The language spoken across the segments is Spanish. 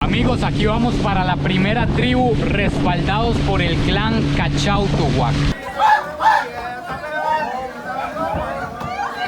Amigos, aquí vamos para la primera tribu, respaldados por el clan Cachautuhuac.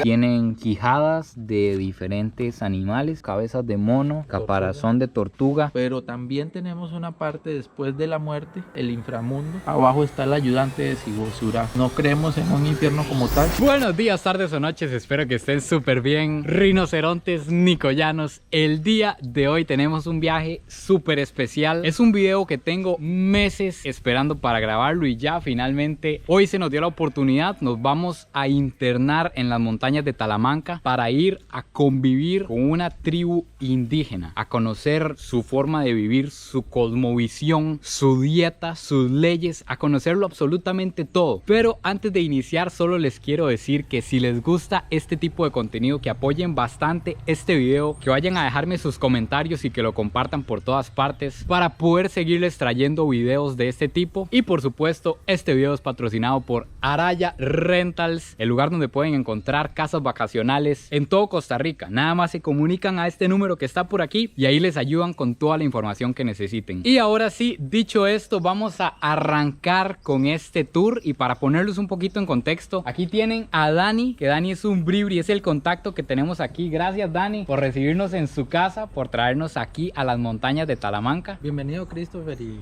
Tienen quijadas de diferentes animales, cabezas de mono, caparazón de tortuga. Pero también tenemos una parte después de la muerte, el inframundo. Abajo está el ayudante de Sigosura. No creemos en un infierno como tal. Buenos días, tardes o noches, espero que estén súper bien. Rinocerontes nicoyanos, el día de hoy tenemos un viaje súper especial. Es un video que tengo meses esperando para grabarlo y ya finalmente hoy se nos dio la oportunidad. Nos vamos a internar en las montañas de Talamanca para ir a convivir con una tribu indígena, a conocer su forma de vivir, su cosmovisión, su dieta, sus leyes, a conocerlo absolutamente todo. Pero antes de iniciar solo les quiero decir que si les gusta este tipo de contenido, que apoyen bastante este video, que vayan a dejarme sus comentarios y que lo compartan por todas partes para poder seguirles trayendo videos de este tipo. Y por supuesto, este video es patrocinado por Araya Rentals, el lugar donde pueden encontrar casas vacacionales en todo Costa Rica. Nada más se comunican a este número que está por aquí y ahí les ayudan con toda la información que necesiten. Y ahora sí, dicho esto, vamos a arrancar con este tour. Y para ponerlos un poquito en contexto, aquí tienen a Dani, que Dani es un bribri, es el contacto que tenemos aquí. Gracias, Dani, por recibirnos en su casa, por traernos aquí a las montañas de Talamanca. Bienvenido, Christopher, y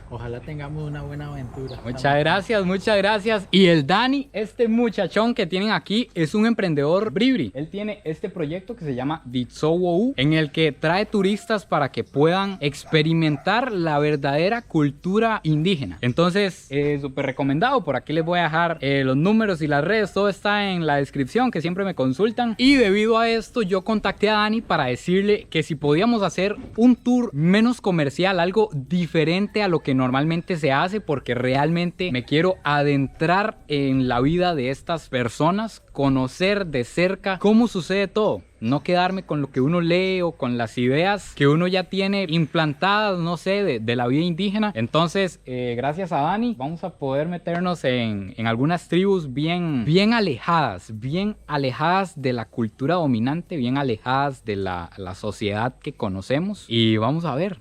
ojalá tengamos una buena aventura. Muchas gracias, muchas gracias. Y el Dani, este muchachón que tienen aquí, es un emprendedor bribri. Él tiene este proyecto que se llama Ditsowowu, en el que trae turistas para que puedan experimentar la verdadera cultura indígena. Entonces, súper recomendado. Por aquí les voy a dejar los números y las redes. Todo está en la descripción, que siempre me consultan. Y debido a esto, yo contacté a Dani para decirle que si podíamos hacer un tour menos comercial, algo diferente a lo que normalmente se hace, porque realmente me quiero adentrar en la vida de estas personas, conocer de cerca cómo sucede todo. No quedarme con lo que uno lee o con las ideas que uno ya tiene implantadas, no sé, de la vida indígena. Entonces, gracias a Dani, vamos a poder meternos en algunas tribus bien alejadas de la cultura dominante, bien alejadas de la sociedad que conocemos. Y vamos a ver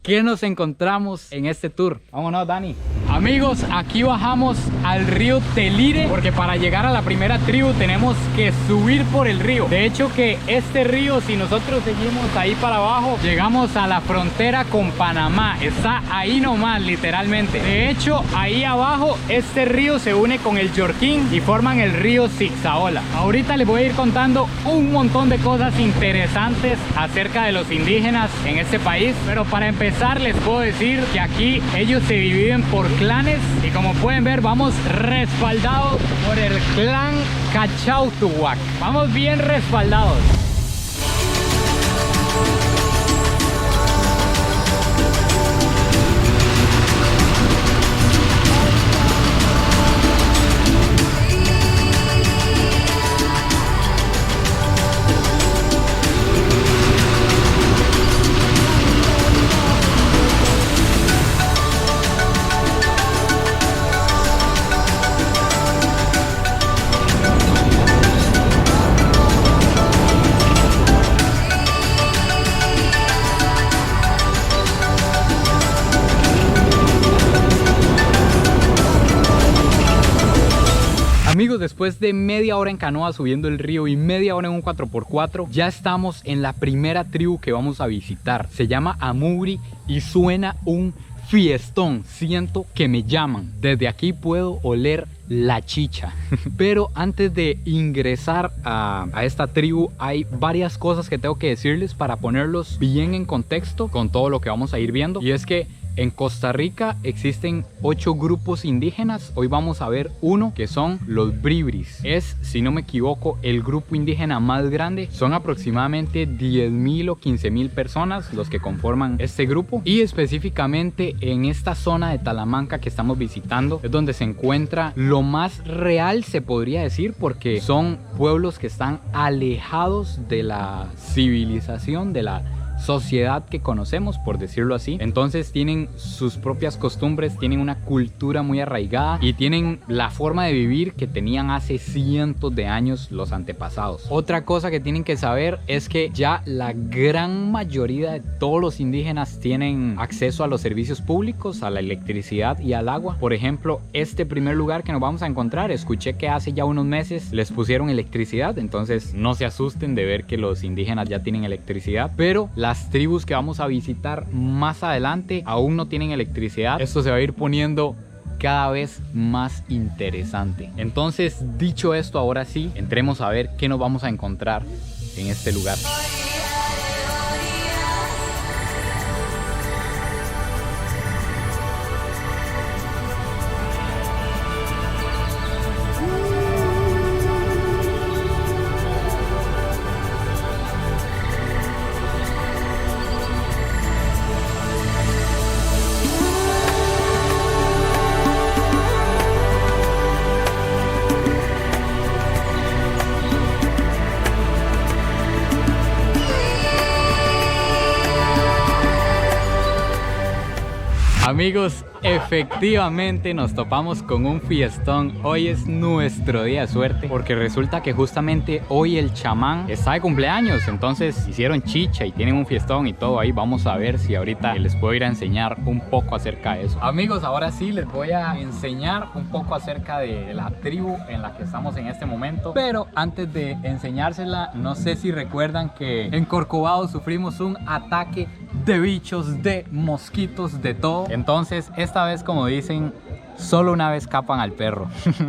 qué nos encontramos en este tour. Vámonos, Dani. Amigos, aquí bajamos al río Telire, porque para llegar a la primera tribu tenemos que subir por el río. De hecho que este río, si nosotros seguimos ahí para abajo, llegamos a la frontera con Panamá. Está ahí nomás, literalmente. De hecho, ahí abajo este río se une con el Yorquín y forman el río Zigzaola. Ahorita les voy a ir contando un montón de cosas interesantes acerca de los indígenas en este país, pero para empezar les puedo decir que aquí ellos se dividen por clanes y como pueden ver vamos respaldados por el clan Cachautuhuac. Vamos bien respaldados. Amigos, después de media hora en canoa subiendo el río y media hora en un 4x4, ya estamos en la primera tribu que vamos a visitar. Se llama Amubri y suena un fiestón. Siento que me llaman. Desde aquí puedo oler la chicha. Pero antes de ingresar a esta tribu hay varias cosas que tengo que decirles para ponerlos bien en contexto con todo lo que vamos a ir viendo. Y es que en Costa Rica existen 8 grupos indígenas. Hoy vamos a ver uno, que son los bribris. Es, si no me equivoco, el grupo indígena más grande. Son aproximadamente 10.000 o 15.000 personas los que conforman este grupo. Y específicamente en esta zona de Talamanca que estamos visitando es donde se encuentra lo más real, se podría decir, porque son pueblos que están alejados de la civilización, de la sociedad que conocemos, por decirlo así. Entonces tienen sus propias costumbres, tienen una cultura muy arraigada y tienen la forma de vivir que tenían hace cientos de años los antepasados. Otra cosa que tienen que saber es que ya la gran mayoría de todos los indígenas tienen acceso a los servicios públicos, a la electricidad y al agua. Por ejemplo, este primer lugar que nos vamos a encontrar, escuché que hace ya unos meses les pusieron electricidad, entonces no se asusten de ver que los indígenas ya tienen electricidad, pero las tribus que vamos a visitar más adelante aún no tienen electricidad. Esto se va a ir poniendo cada vez más interesante. Entonces, dicho esto, ahora sí, entremos a ver qué nos vamos a encontrar en este lugar. Amigos, efectivamente nos topamos con un fiestón. Hoy es nuestro día de suerte porque resulta que justamente hoy el chamán está de cumpleaños. Entonces hicieron chicha y tienen un fiestón y todo ahí. Vamos a ver si ahorita les puedo ir a enseñar un poco acerca de eso. Amigos, ahora sí les voy a enseñar un poco acerca de la tribu en la que estamos en este momento. Pero antes de enseñársela, no sé si recuerdan que en Corcovado sufrimos un ataque de bichos, de mosquitos, de todo. Entonces esta vez, como dicen, solo una vez capan al perro.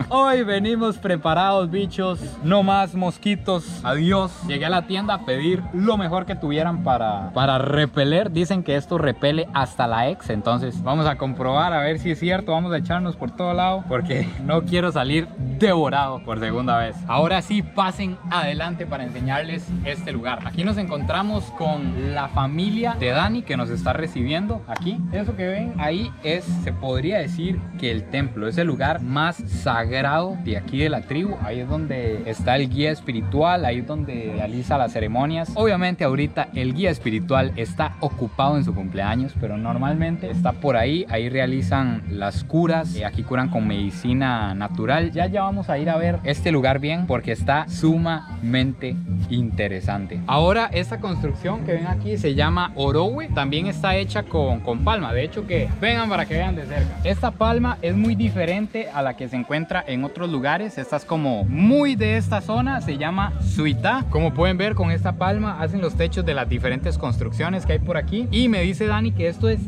Hoy venimos preparados, bichos. No más mosquitos. Adiós. Llegué a la tienda a pedir lo mejor que tuvieran para repeler. Dicen que esto repele hasta la ex. Entonces vamos a comprobar a ver si es cierto. Vamos a echarnos por todo lado porque no quiero salir devorado por segunda vez. Ahora sí, pasen adelante para enseñarles este lugar. Aquí nos encontramos con la familia de Dani que nos está recibiendo aquí. Eso que ven ahí es, se podría decir que el templo es el lugar más sagrado de aquí de la tribu. Ahí es donde está el guía espiritual, ahí es donde realiza las ceremonias. Obviamente ahorita el guía espiritual está ocupado en su cumpleaños, pero normalmente está por ahí. Ahí realizan las curas, aquí curan con medicina natural. Ya vamos a ir a ver este lugar bien porque está sumamente interesante. Ahora esta construcción que ven aquí se llama orowe. También está hecha con palma. De hecho, que vengan para que vean de cerca. Esta palma es muy diferente a la que se encuentra en otros lugares. Esta es como muy de esta zona, se llama suitá. Como pueden ver, con esta palma hacen los techos de las diferentes construcciones que hay por aquí. Y me dice Dani que esto es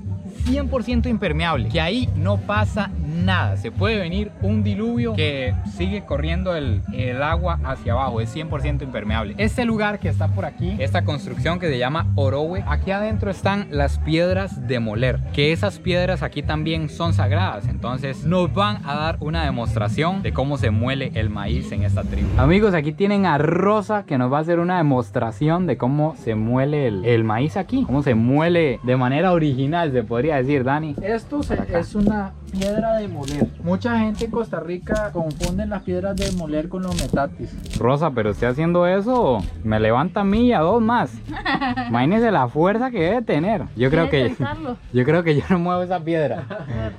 100% impermeable, que ahí no pasa nada. Se puede venir un diluvio que sigue corriendo el agua hacia abajo. Es 100% impermeable. Este lugar que está por aquí, esta construcción que se llama orowe, aquí adentro están las piedras de moler, que esas piedras aquí también son sagradas. Entonces nos van a dar una demostración de cómo se muele el maíz en esta tribu. Amigos, aquí tienen a Rosa que nos va a hacer una demostración de cómo se muele el maíz aquí, cómo se muele de manera original, se podría decir, Dani. Esto es una piedra de moler. Mucha gente en Costa Rica confunden las piedras de moler con los metatis. Rosa, pero usted haciendo eso me levanta a mí y a dos más. Imagínese la fuerza que debe tener. Yo creo que yo no muevo esa piedra.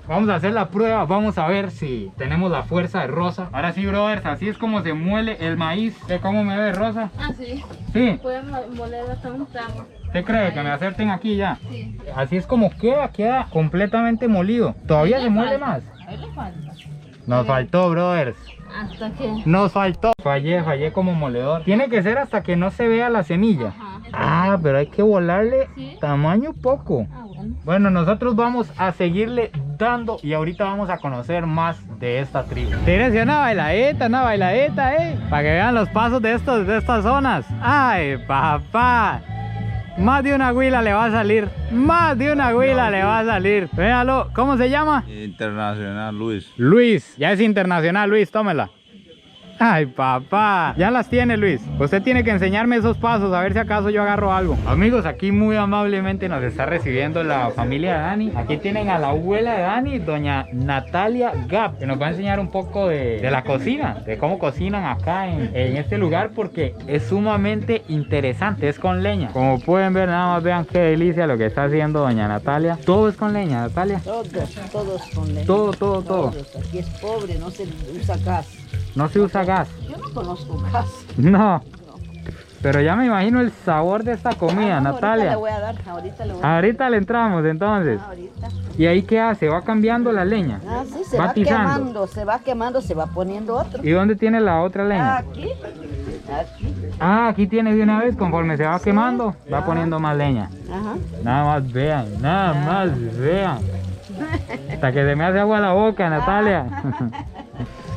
Vamos a hacer la prueba, vamos a ver si tenemos la fuerza de Rosa. Ahora sí, brothers, así es como se muele el maíz. ¿Cómo me ve, Rosa? Ah, sí. Sí. Pueden moler hasta un tarro. ¿Usted cree que me acerten aquí ya? Sí. Así es como queda completamente molido. ¿Todavía se muele más? Ahí le falta. Nos faltó, brothers. Hasta que... Nos faltó. Fallé como moledor. Tiene que ser hasta que no se vea la semilla. Ajá. Ah, pero hay que volarle Sí. tamaño poco. Ah, bueno. Bueno, nosotros vamos a seguirle dando y ahorita vamos a conocer más de esta tribu. Tírense una bailadita, para que vean los pasos de estas zonas. Ay, papá. Más de una huila le va a salir. Más de una huila le va a salir. Véalo. ¿Cómo se llama? Internacional Luis. Luis. Ya es internacional, Luis. Tómela. Ay, papá. Ya las tiene, Luis. Usted tiene que enseñarme esos pasos, a ver si acaso yo agarro algo. Amigos, aquí muy amablemente nos está recibiendo la familia de Dani. Aquí tienen a la abuela de Dani, doña Natalia Gap, que nos va a enseñar un poco de la cocina, de cómo cocinan acá en este lugar, porque es sumamente interesante. Es con leña. Como pueden ver, nada más vean qué delicia lo que está haciendo doña Natalia. Todo es con leña, Natalia. Todos con leña. Todo. Todos. Aquí es pobre, no se usa gas. No se usa gas. Yo no conozco gas. No. Pero ya me imagino el sabor de esta comida, No, Natalia. Ahorita le voy a dar, ahorita le voy a dar. Ahorita le entramos entonces. Ahorita. ¿Y ahí qué hace? ¿Va cambiando la leña? Ah, sí, se Va va atizando. quemando, se va poniendo otro. ¿Y dónde tiene la otra leña? Aquí. Ah, aquí tiene de una vez, conforme se va quemando, va Ajá. poniendo más leña. Ajá. Nada más vean, nada más vean. Hasta que se me hace agua la boca, Natalia.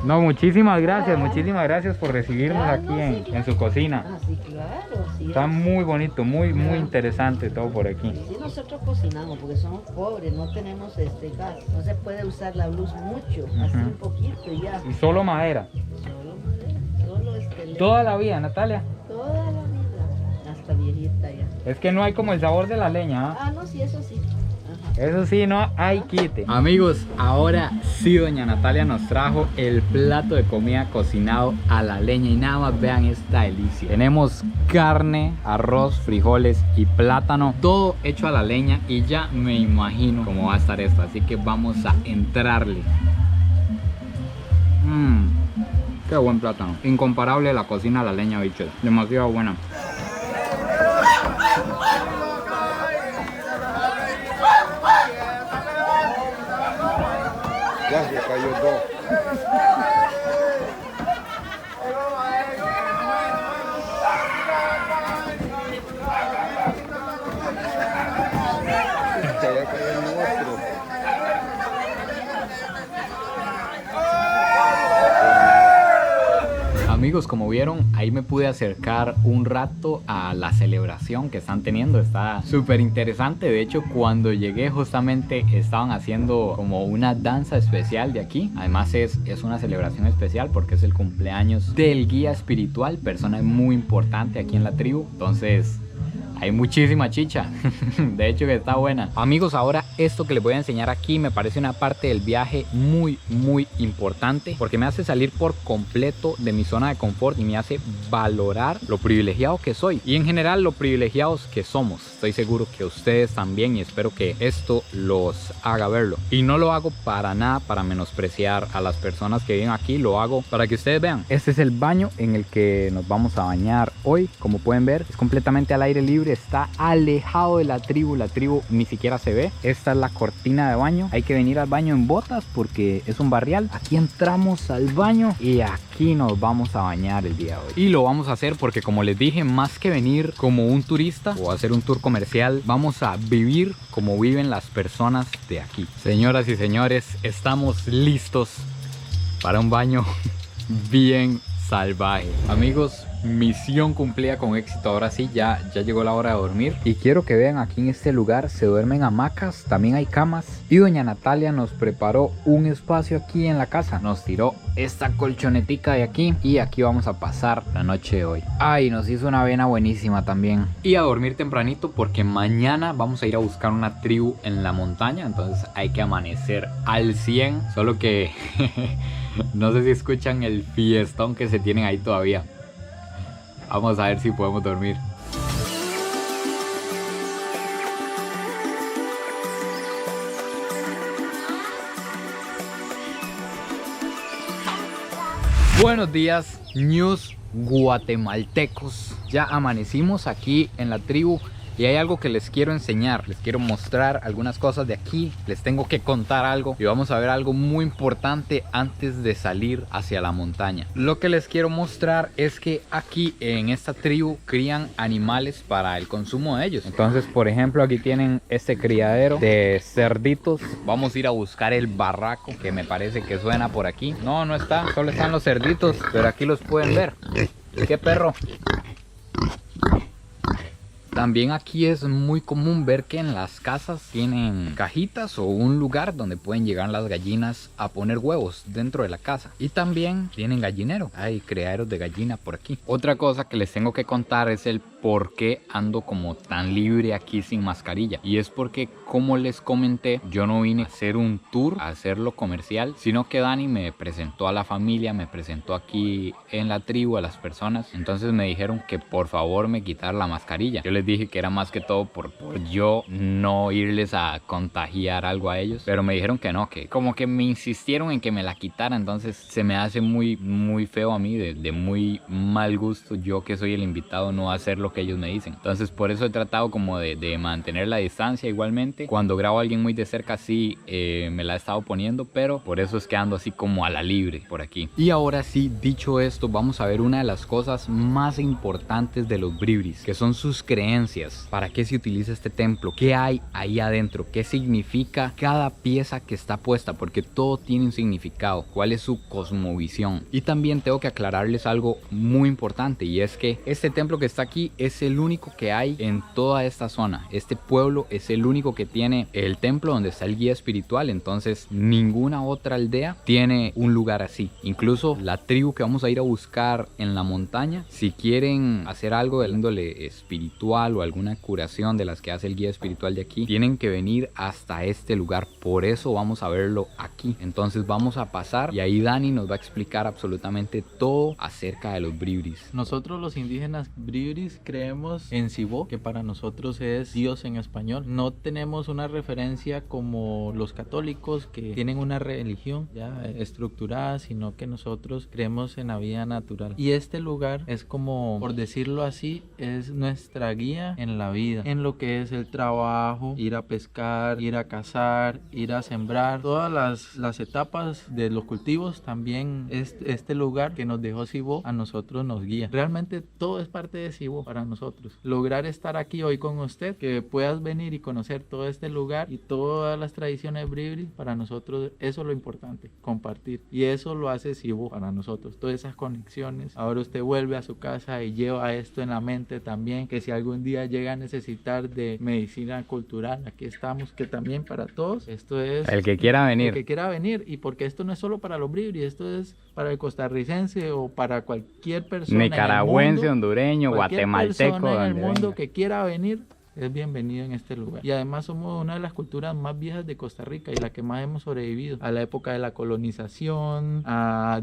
No, muchísimas gracias por recibirnos aquí en su cocina. Ah, sí, claro, sí. Está muy bonito, muy interesante todo por aquí. Sí, nosotros cocinamos porque somos pobres, no tenemos gas, no se puede usar la luz mucho, así un poquito y ya. Y solo madera. Solo madera, solo leña. Toda la vida, Natalia. Toda la vida, hasta viejita ya. Es que no hay como el sabor de la leña, ¿ah? Ah, no, sí, eso sí. Ajá. Eso sí, no hay quite. Amigos, ahora sí doña Natalia nos trajo el plato de comida cocinado a la leña. Y nada más vean esta delicia. Tenemos carne, arroz, frijoles y plátano. Todo hecho a la leña. Y ya me imagino cómo va a estar esto. Así que vamos a entrarle. Qué buen plátano. Incomparable la cocina a la leña, bichos. Demasiado buena. Ya se cayó dos. Ya cayó el otro. Amigos, como vieron, ahí me pude acercar un rato a la celebración que están teniendo. Está súper interesante. De hecho, cuando llegué justamente estaban haciendo como una danza especial de aquí. Además es una celebración especial porque es el cumpleaños del guía espiritual, persona muy importante aquí en la tribu. Entonces hay muchísima chicha. De hecho que está buena. Amigos, ahora esto que les voy a enseñar aquí me parece una parte del viaje muy importante, porque me hace salir por completo de mi zona de confort y me hace valorar lo privilegiado que soy y en general lo privilegiados que somos. Estoy seguro que ustedes también, y espero que esto los haga verlo. Y no lo hago para nada para menospreciar a las personas que viven aquí, lo hago para que ustedes vean. Este es el baño en el que nos vamos a bañar hoy. Como pueden ver, es completamente al aire libre. Está alejado de la tribu ni siquiera se ve. Esta es la cortina de baño. Hay que venir al baño en botas porque es un barrial. Aquí entramos al baño y aquí nos vamos a bañar el día de hoy. Y lo vamos a hacer porque, como les dije, más que venir como un turista o hacer un tour comercial, vamos a vivir como viven las personas de aquí. Señoras y señores, estamos listos para un baño bien salvaje. Amigos, misión cumplida con éxito. Ahora sí, ya llegó la hora de dormir. Y quiero que vean, aquí en este lugar se duermen hamacas, también hay camas. Y doña Natalia nos preparó un espacio aquí en la casa. Nos tiró esta colchonetica de aquí y aquí vamos a pasar la noche de hoy. Ay, nos hizo una avena buenísima también. Y a dormir tempranito porque mañana vamos a ir a buscar una tribu en la montaña. Entonces hay que amanecer al 100. Solo que no sé si escuchan el fiestón que se tienen ahí todavía. Vamos a ver si podemos dormir. Buenos días, ñus guatemaltecos. Ya amanecimos aquí en la tribu. Y hay algo que les quiero enseñar, les quiero mostrar algunas cosas de aquí, les tengo que contar algo y vamos a ver algo muy importante antes de salir hacia la montaña. Lo que les quiero mostrar es que aquí en esta tribu crían animales para el consumo de ellos. Entonces, por ejemplo, aquí tienen este criadero de cerditos. Vamos a ir a buscar el barraco que me parece que suena por aquí. No, no está, solo están los cerditos, pero aquí los pueden ver. ¿Qué perro? También aquí es muy común ver que en las casas tienen cajitas o un lugar donde pueden llegar las gallinas a poner huevos dentro de la casa. Y también tienen gallinero. Hay criaderos de gallina por aquí. Otra cosa que les tengo que contar es el por qué ando como tan libre aquí sin mascarilla. Y es porque, como les comenté, yo no vine a hacer un tour, a hacerlo comercial, sino que Dani me presentó a la familia, me presentó aquí en la tribu a las personas. Entonces me dijeron que por favor me quitara la mascarilla. Yo les dije que era más que todo por yo no irles a contagiar algo a ellos. Pero me dijeron que no, que como que me insistieron en que me la quitara. Entonces se me hace muy feo a mí, de muy mal gusto, yo que soy el invitado, no hacer lo que ellos me dicen. Entonces por eso he tratado como de mantener la distancia. Igualmente cuando grabo a alguien muy de cerca sí me la he estado poniendo, pero por eso es que ando así como a la libre por aquí. Y ahora sí, dicho esto, vamos a ver una de las cosas más importantes de los bribris, que son sus creencias. ¿Para qué se utiliza este templo? ¿Qué hay ahí adentro? ¿Qué significa cada pieza que está puesta? Porque todo tiene un significado. ¿Cuál es su cosmovisión? Y también tengo que aclararles algo muy importante, y es que este templo que está aquí es el único que hay en toda esta zona. Este pueblo es el único que tiene el templo donde está el guía espiritual. Entonces ninguna otra aldea tiene un lugar así. Incluso la tribu que vamos a ir a buscar en la montaña, si quieren hacer algo de índole espiritual o alguna curación de las que hace el guía espiritual de aquí, tienen que venir hasta este lugar. Por eso vamos a verlo aquí. Entonces vamos a pasar y ahí Dani nos va a explicar absolutamente todo acerca de los bribris. Nosotros los indígenas bribris creemos en Sibó, que para nosotros es Dios en español. No tenemos una referencia como los católicos que tienen una religión ya estructurada, sino que nosotros creemos en la vida natural. Y este lugar es como, por decirlo así, es nuestra guía en la vida, en lo que es el trabajo, ir a pescar, ir a cazar, ir a sembrar, todas las etapas de los cultivos. También este lugar que nos dejó Sibó a nosotros nos guía. Realmente todo es parte de Sibó para nosotros. Lograr estar aquí hoy con usted, que puedas venir y conocer todo este lugar y todas las tradiciones bribris, para nosotros eso es lo importante, compartir. Y eso lo hace Sibó para nosotros, todas esas conexiones. Ahora usted vuelve a su casa y lleva esto en la mente también, que si algún día llega a necesitar de medicina cultural, aquí estamos, que también para todos, esto es... El que quiera venir. El que quiera venir, y porque esto no es solo para los bribris, esto es para el costarricense o para cualquier persona nicaragüense, en el mundo, hondureño, guatemalteco, persona en el mundo venga. que quiera venir es bienvenido en este lugar. Y además somos una de las culturas más viejas de Costa Rica y la que más hemos sobrevivido a la época de la colonización,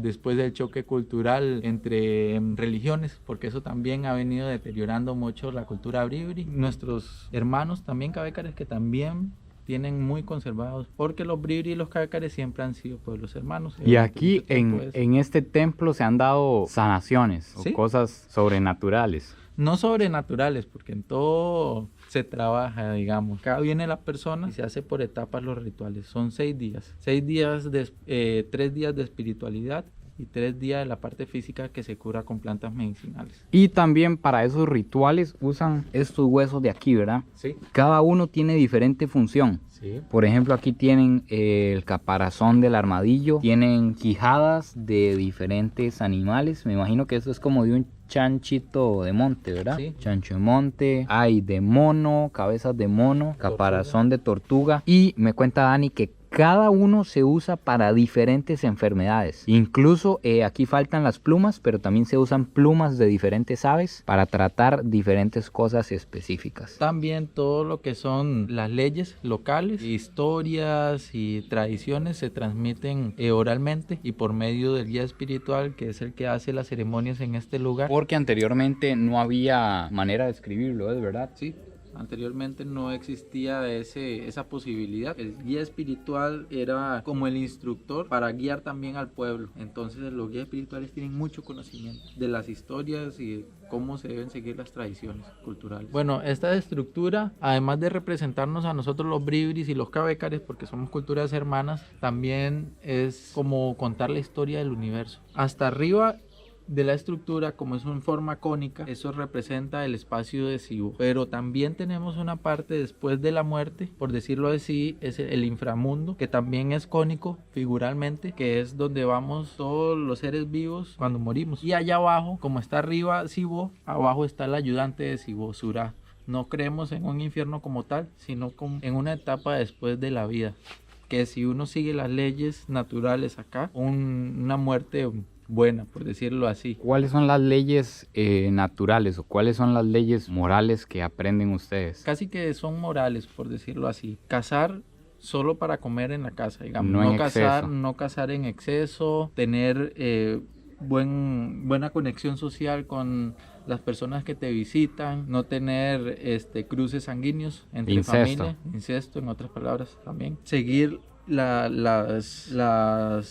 después del choque cultural entre religiones, porque eso también ha venido deteriorando mucho la cultura bribri. Nuestros hermanos también cabécares, que también tienen muy conservados, porque los bribri y los cabécares siempre han sido pueblos hermanos. Y aquí en este templo se han dado sanaciones, ¿sí?, o cosas sobrenaturales. No sobrenaturales, porque en todo se trabaja, digamos. Acá viene la persona y se hace por etapas los rituales. Son 6 días. 3 días de espiritualidad y 3 días de la parte física, que se cura con plantas medicinales. Y también para esos rituales usan estos huesos de aquí, ¿verdad? Sí. Cada uno tiene diferente función. Sí. Por ejemplo, aquí tienen el caparazón del armadillo, tienen quijadas de diferentes animales. Me imagino que eso es como de un chanchito de monte, ¿verdad? Sí. Chancho de monte, hay de mono, cabezas de mono, caparazón de tortuga. Y me cuenta Dani que cada uno se usa para diferentes enfermedades. Incluso aquí faltan las plumas, pero también se usan plumas de diferentes aves para tratar diferentes cosas específicas. También todo lo que son las leyes locales, historias y tradiciones se transmiten oralmente y por medio del guía espiritual, que es el que hace las ceremonias en este lugar. Porque anteriormente no había manera de escribirlo, ¿es verdad? Sí. Anteriormente no existía esa posibilidad. El guía espiritual era como el instructor para guiar también al pueblo. Entonces los guías espirituales tienen mucho conocimiento de las historias y de cómo se deben seguir las tradiciones culturales. Bueno, esta estructura, además de representarnos a nosotros los bribris y los cabécares, porque somos culturas hermanas, también es como contar la historia del universo. Hasta arriba de la estructura, como es en forma cónica, eso representa el espacio de Sibó. Pero también tenemos una parte después de la muerte, por decirlo así, es el inframundo, que también es cónico figuralmente, que es donde vamos todos los seres vivos cuando morimos. Y allá abajo, como está arriba Sibó, abajo está el ayudante de Sibó, Surá, No creemos en un infierno como tal, sino en una etapa después de la vida. Que si uno sigue las leyes naturales acá, una muerte buena, por decirlo así. ¿Cuáles son las leyes naturales o cuáles son las leyes morales que aprenden ustedes? Casi que son morales, por decirlo así. Cazar solo para comer en la casa, digamos. No cazar en exceso, tener buena conexión social con las personas que te visitan, no tener cruces sanguíneos entre familia, incesto en otras palabras también. Seguir las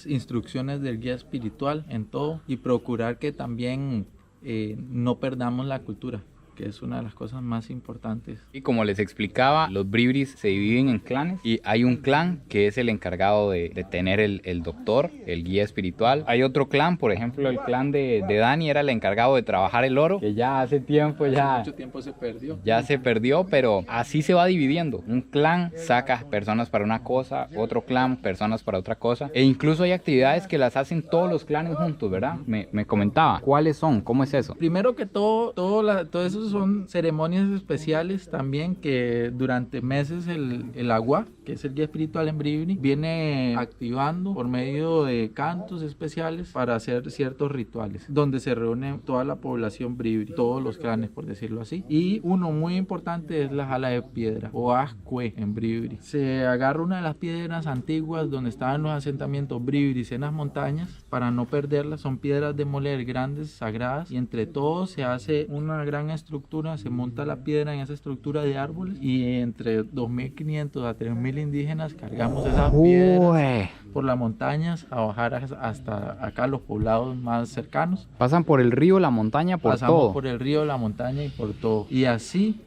instrucciones del guía espiritual en todo y procurar que también no perdamos la cultura, que es una de las cosas más importantes. Y como les explicaba, los bribris se dividen en clanes y hay un clan que es el encargado de tener el doctor, el guía espiritual. Hay otro clan, por ejemplo, el clan de Dani era el encargado de trabajar el oro, que ya hace mucho tiempo se perdió. Ya se perdió, pero así se va dividiendo. Un clan saca personas para una cosa, otro clan personas para otra cosa, e incluso hay actividades que las hacen todos los clanes juntos, ¿verdad? Me comentaba. ¿Cuáles son? ¿Cómo es eso? Primero que todo eso son ceremonias especiales también, que durante meses el agua, que es el guía espiritual en Bribri, viene activando por medio de cantos especiales para hacer ciertos rituales, donde se reúne toda la población Bribri, todos los clanes, por decirlo así. Y uno muy importante es la jala de piedra, o ascue en Bribri. Se agarra una de las piedras antiguas donde estaban los asentamientos Bribris en las montañas, para no perderlas. Son piedras de moler grandes, sagradas, y entre todos se hace una gran estructura, se monta la piedra en esa estructura de árboles, y entre 2.500 a 3.000 indígenas cargamos esas piedras por las montañas a bajar hasta acá los poblados más cercanos. Pasan por el río, la montaña, Pasamos por el río, la montaña y por todo. Y así,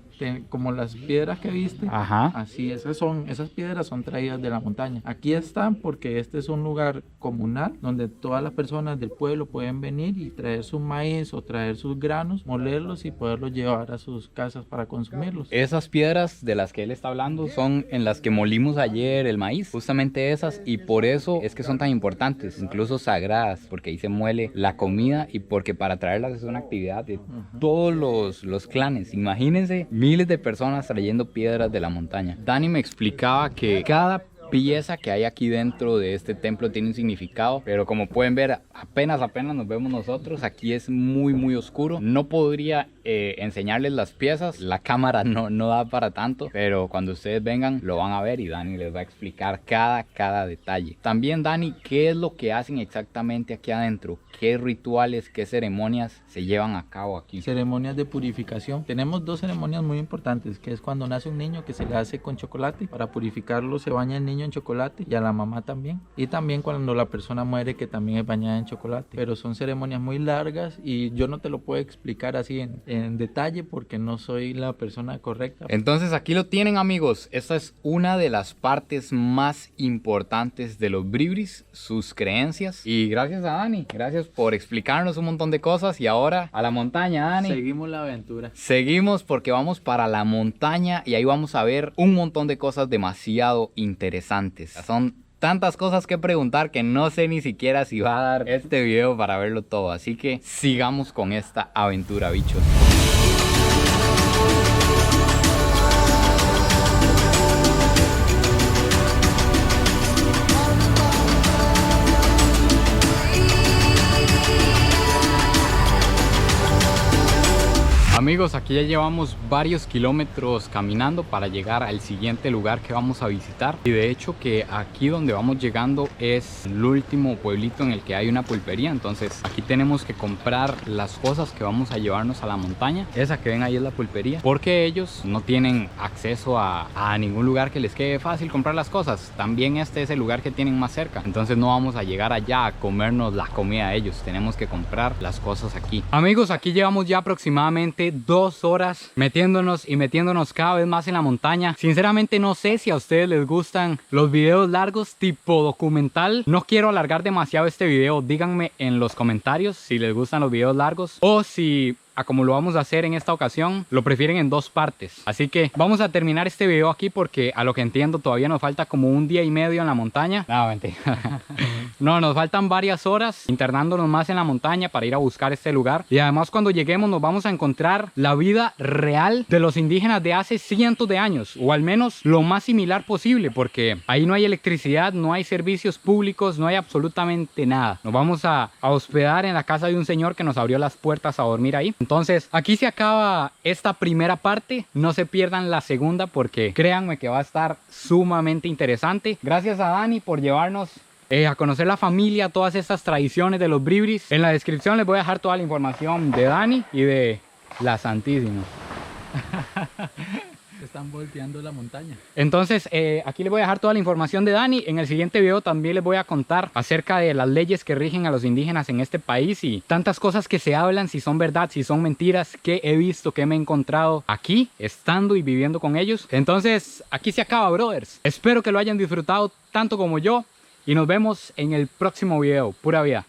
como las piedras que viste, así esas piedras son traídas de la montaña. Aquí están porque este es un lugar comunal donde todas las personas del pueblo pueden venir y traer su maíz o traer sus granos, molerlos y poderlos llevar a sus casas para consumirlos. Esas piedras de las que él está hablando son en las que molimos ayer el maíz, justamente esas, y por eso es que son tan importantes, incluso sagradas, porque ahí se muele la comida y porque para traerlas es una actividad de todos los clanes. Imagínense miles de personas trayendo piedras de la montaña. Dani me explicaba que cada pieza que hay aquí dentro de este templo tiene un significado, pero como pueden ver, apenas nos vemos nosotros. Aquí es muy oscuro. No podría enseñarles las piezas, la cámara no da para tanto, pero cuando ustedes vengan lo van a ver y Dani les va a explicar cada detalle. También, Dani, ¿qué es lo que hacen exactamente aquí adentro? ¿Qué rituales, qué ceremonias se llevan a cabo aquí? Ceremonias de purificación. Tenemos dos ceremonias muy importantes, que es cuando nace un niño, que se le hace con chocolate. Para purificarlo se baña el niño en chocolate, y a la mamá también. Y también cuando la persona muere, que también es bañada en chocolate. Pero son ceremonias muy largas y yo no te lo puedo explicar así en detalle porque no soy la persona correcta. Entonces aquí lo tienen, amigos. Esta es una de las partes más importantes de los bribris, sus creencias. Y gracias a Dani, gracias por explicarnos un montón de cosas. Y ahora a la montaña, Dani. Seguimos la aventura. Seguimos porque vamos para la montaña y ahí vamos a ver un montón de cosas demasiado interesantes. Son tantas cosas que preguntar que no sé ni siquiera si va a dar este video para verlo todo. Así que sigamos con esta aventura, bichos. Amigos, aquí ya llevamos varios kilómetros caminando para llegar al siguiente lugar que vamos a visitar. Y de hecho que aquí donde vamos llegando es el último pueblito en el que hay una pulpería. Entonces aquí tenemos que comprar las cosas que vamos a llevarnos a la montaña. Esa que ven ahí es la pulpería, porque ellos no tienen acceso a ningún lugar que les quede fácil comprar las cosas. También este es el lugar que tienen más cerca. Entonces no vamos a llegar allá a comernos la comida de ellos. Tenemos que comprar las cosas aquí. Amigos, aquí llevamos ya aproximadamente 2 horas metiéndonos cada vez más en la montaña. Sinceramente no sé si a ustedes les gustan los videos largos tipo documental. No quiero alargar demasiado este video. Díganme en los comentarios si les gustan los videos largos o si, como lo vamos a hacer en esta ocasión, lo prefieren en 2 partes. Así que vamos a terminar este video aquí porque a lo que entiendo todavía nos falta como 1 día y medio en la montaña. No, mentira. No, nos faltan varias horas internándonos más en la montaña para ir a buscar este lugar. Y además cuando lleguemos nos vamos a encontrar la vida real de los indígenas de hace cientos de años. O al menos lo más similar posible, porque ahí no hay electricidad, no hay servicios públicos, no hay absolutamente nada. Nos vamos a hospedar en la casa de un señor que nos abrió las puertas a dormir ahí. Entonces aquí se acaba esta primera parte. No se pierdan la segunda porque créanme que va a estar sumamente interesante. Gracias a Dani por llevarnos a conocer la familia, todas estas tradiciones de los bribris. En la descripción les voy a dejar toda la información de Dani y de la Santísima. Están volteando la montaña. Entonces aquí les voy a dejar toda la información de Dani. En el siguiente video también les voy a contar acerca de las leyes que rigen a los indígenas en este país y tantas cosas que se hablan, si son verdad, si son mentiras, que he visto, que me he encontrado aquí, estando y viviendo con ellos. Entonces aquí se acaba, brothers. Espero que lo hayan disfrutado tanto como yo y nos vemos en el próximo video. Pura vida.